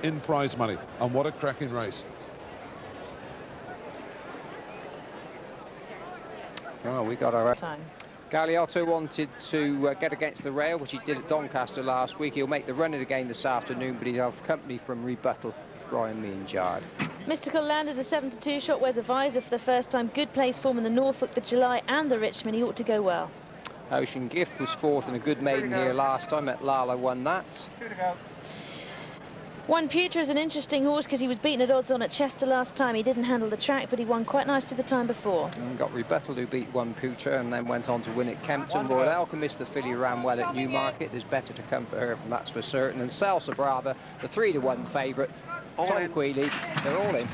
in prize money. And what a cracking race. Oh, we got our time. Galliotto wanted to get against the rail, which he did at Doncaster last week. He'll make the run it again this afternoon, but he'll have company from Rebuttal, Brian Meanjard. Mystical Land is a 7-2 shot, wears a visor for the first time. Good place form in the Norfolk, the July and the Richmond. He ought to go well. Ocean Gift was fourth and a good maiden here last time. At Lala won that. One Putra is an interesting horse because he was beaten at odds on at Chester last time. He didn't handle the track, but he won quite nicely the time before. And got Rebuttal, who beat One Putra and then went on to win at Kempton. Royal Alchemist, the filly, ran well at Newmarket. There's better to come for her, that's for certain. And Salsa Brava, the 3-to-1 favourite. Tom Quealy, they're all in.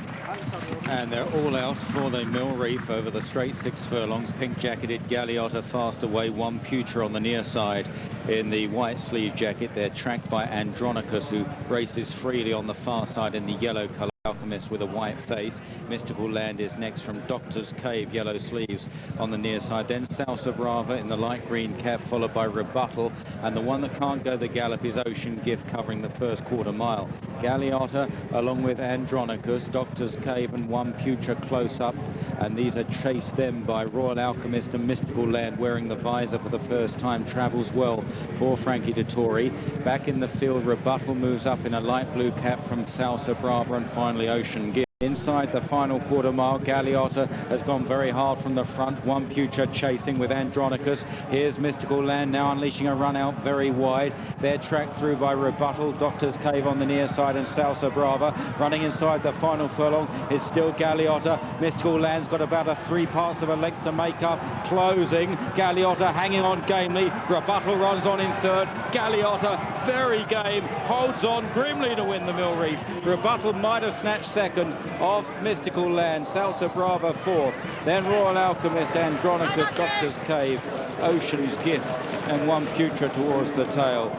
And they're all out for the Mill Reef over the straight 6 furlongs. Pink-jacketed Galliotto fast away. One Putra on the near side in the white sleeve jacket. They're tracked by Andronicus, who races freely on the far side in the yellow colour. Alchemist with a white face. Mystical Land is next from Doctor's Cave, yellow sleeves on the near side. Then Salsa Brava in the light green cap, followed by Rebuttal. And the one that can't go the gallop is Ocean Gift, covering the first quarter mile. Galliotto along with Andronicus, Doctor's Cave and One Putra close up. And these are chased then by Royal Alchemist and Mystical Land, wearing the visor for the first time. Travels well for Frankie Dettori. Back in the field, Rebuttal moves up in a light blue cap from Salsa Brava, and finally Ocean Gift. Inside the final quarter mile, Galliotto has gone very hard from the front. One Putra chasing with Andronicus. Here's Mystical Land now unleashing a run out very wide. They're tracked through by Rebuttal, Doctor's Cave on the near side, and Salsa Brava running inside the final furlong. It's still Galliotto. Mystical Land's got about a 3/4 of a length to make up. Closing, Galliotto hanging on gamely. Rebuttal runs on in third. Galliotto very game, holds on grimly to win the Mill Reef. Rebuttal might have snatched second off Mystical Land. Salsa Brava fourth, then Royal Alchemist, Andronicus, Doctor's Cave, Ocean's Gift and One Putra towards the tail.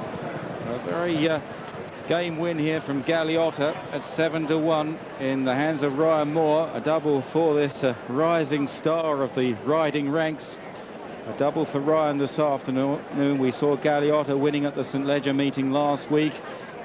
A very game win here from Galliotto at 7-1 in the hands of Ryan Moore. A double for this rising star of the riding ranks. A double for Ryan this afternoon. We saw Galliotto winning at the St Leger meeting last week.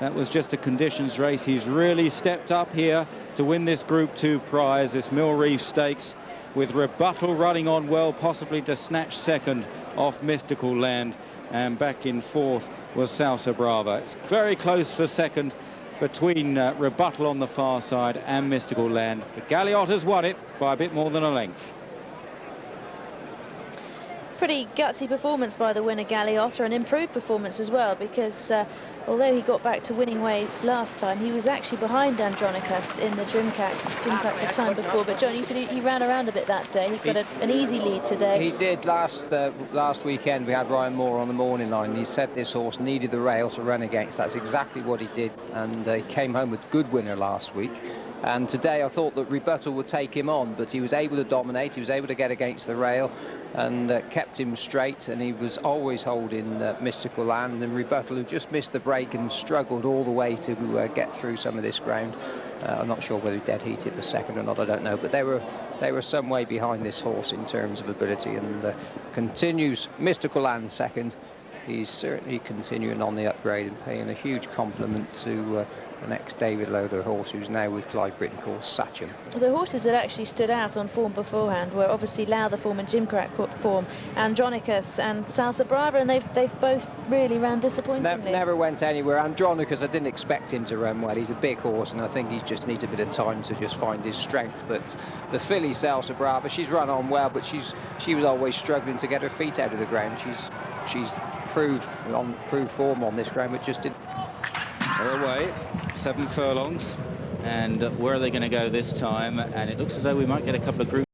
That was just a conditions race. He's really stepped up here to win this Group 2 prize, this Mill Reef Stakes, with Rebuttal running on well, possibly to snatch second off Mystical Land. And back in fourth was Salsa Brava. It's very close for second between Rebuttal on the far side and Mystical Land. But Galliotto's won it by a bit more than a length. Pretty gutsy performance by the winner Galliotto, an improved performance as well, because although he got back to winning ways last time, he was actually behind Andronicus in the Jimcack the time before. But John, you said he ran around a bit that day. He got an easy lead today. He did last weekend. We had Ryan Moore on the morning line. He said this horse needed the rail to run against. That's exactly what he did, and he came home with good winner last week. And today I thought that Rebuttal would take him on, but he was able to dominate. He was able to get against the rail and kept him straight, and he was always holding Mystical Land. And Rebuttal, who just missed the break and struggled all the way to get through some of this ground. I'm not sure whether he dead heated for second or not, I don't know, but they were some way behind this horse in terms of ability, and continues Mystical Land second. He's certainly continuing on the upgrade and paying a huge compliment to the next David Loader horse, who's now with Clive Britton, called Satcham. The horses that actually stood out on form beforehand were obviously Lowther form and Jimcrack form, Andronicus and Salsa Brava, and they've both really ran disappointingly. Never went anywhere. Andronicus, I didn't expect him to run well. He's a big horse, and I think he just needs a bit of time to just find his strength. But the filly Salsa Brava, she's run on well, but she was always struggling to get her feet out of the ground. She's proved form on this ground, but just didn't. They're away, 7 furlongs, and where are they going to go this time? And it looks as though we might get a couple of groups.